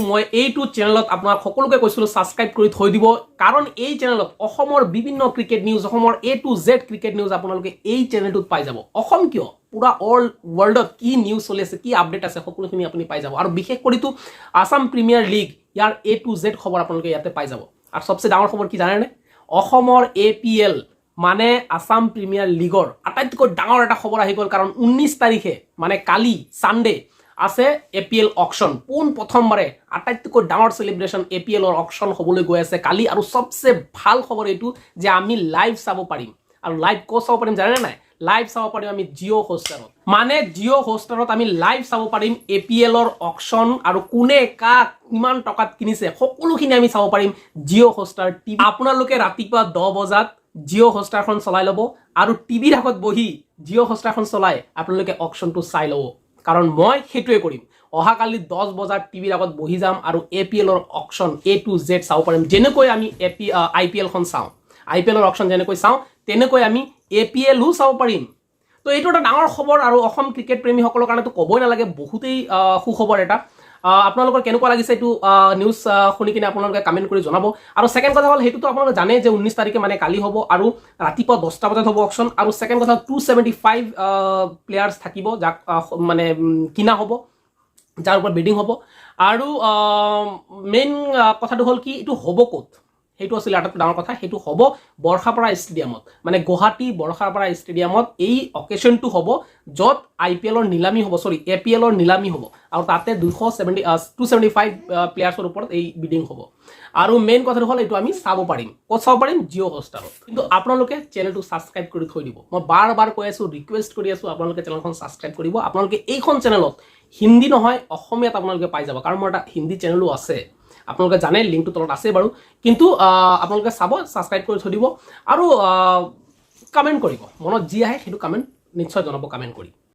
মই এইটো চেনেলত আপোনাক সকলোকে কৈছিলোঁ ছাবস্ক্ৰাইব কৰি থৈ দিব, কাৰণ এই চেনেলত অসমৰ বিভিন্ন ক্ৰিকেট নিউজ, অসমৰ A to Z cricket news আপোনালোকে এই চেনেলটোত পাই যাব। অসম কিয়, পুৰা অল ৱৰ্ল্ডত কি নিউজ চলি আছে, কি আপডেট আছে, সকলোখিনি আপুনি পাই যাব। আৰু বিশেষ কৰিতো Assam premier league, year A to Z খবৰ আপোনালোকে ইয়াতে পাই যাব। আৰু সবচে ডাঙৰ খবৰ কি জানেনে? অসমৰ APL মানে আসাম প্ৰিমিয়াৰ লীগৰ আটাইতকৈ ডাঙৰ এটা খবৰ আহি গ'ল, কাৰণ 19 তাৰিখে মানে কালি ছানডে আছে APL অকশ্যন। পোন প্ৰথমবাৰে আটাইতকৈ ডাঙৰ চেলিব্ৰেশ্যন APLৰ অকশ্যন হ'বলৈ গৈ আছে কালি। আৰু সবচে ভাল খবৰ এইটো যে আমি লাইভ চাব পাৰিম। আৰু লাইভ ক'ত চাব পাৰিম জানে নাই? লাইভ চাব পাৰিম আমি জিঅ' হটষ্টাৰত। মানে জিঅ' হটষ্টাৰত আমি লাইভ চাব পাৰিম APLৰ অকশ্যন, আৰু কোনে কাক কিমান টকাত কিনিছে সকলোখিনি আমি চাব পাৰিম জিঅ' হটষ্টাৰ টিভি। আপোনালোকে ৰাতিপুৱা 10 বজাত জিঅ' হটষ্টাৰখন চলাই ল'ব, আৰু টিভিৰ আগত বহি জিঅ' হটষ্টাৰখন চলাই আপোনালোকে অকশ্যনটো চাই ল'ব। কাৰণ মই সেইটোৱে কৰিম। অহাকালি 10 বজাত টিভিৰ আগত বহি যাম আৰু APLৰ অকশ্যন A to Z চাব পাৰিম। যেনেকৈ আমি IPLখন চাওঁ, IPLৰ অকশ্যন যেনেকৈ চাওঁ, তেনেকৈ আমি APLও চাব পাৰিম। তো এইটো এটা ডাঙৰ খবৰ, আৰু অসম ক্ৰিকেট প্ৰেমীসকলৰ কাৰণেতো ক'বই নালাগে, বহুতেই সুখবৰ এটা। আপোনালোকৰ কেনেকুৱা লাগিছে এইটো নিউজ শুনি কিনে আপোনালোকে কমেণ্ট কৰি জনাব। আৰু ছেকেণ্ড কথা হ'ল, সেইটোতো আপোনালোকে জানে যে 19 তাৰিখে মানে কালি হ'ব, আৰু ৰাতিপুৱা 10টা বজাত হ'ব অকশ্যন। আৰু ছেকেণ্ড কথা 275 প্লেয়াৰ্ছ থাকিব, যাক মানে কিনা হ'ব, যাৰ ওপৰত বিডিং হ'ব। আৰু মেইন কথাটো হ'ল কি, এইটো হ'ব ক'ত, সেইটো আছিল আটাইতকৈ ডাঙৰ কথা। সেইটো হ'ব বৰ্ষাপাৰা ষ্টেডিয়ামত, মানে গুৱাহাটী বৰ্ষাপাৰা ষ্টেডিয়ামত এই অকেশ্যনটো হ'ব, য'ত IPLৰ নিলামী হ'ব, APLৰ নিলামী হ'ব। আৰু তাতে 275 প্লেয়াৰ্ছৰ ওপৰত এই বিডিং হ'ব। আৰু মেইন কথাটো হ'ল, এইটো আমি চাব পাৰিম। ক'ত চাব পাৰিম? জিঅ' হটষ্টাৰত। কিন্তু আপোনালোকে চেনেলটো ছাবস্ক্ৰাইব কৰি থৈ দিব। মই বাৰ বাৰ কৈ আছোঁ, ৰিকুৱেষ্ট কৰি আছোঁ, আপোনালোকে চেনেলখন ছাবস্ক্ৰাইব কৰিব। আপোনালোকে এইখন চেনেলত হিন্দী নহয় অসমীয়াত আপোনালোকে পাই যাব, কাৰণ মোৰ এটা হিন্দী চেনেলো আছে। আপোনালোকে জানে, লিংকটো তলত আছে বাৰু। কিন্তু আপোনালোকে চাব, ছাবস্ক্ৰাইব কৰি থৈ দিব, আৰু কমেণ্ট কৰিব। মনত যি আহে সেইটো কমেণ্ট নিশ্চয় জনাব, কমেণ্ট কৰি।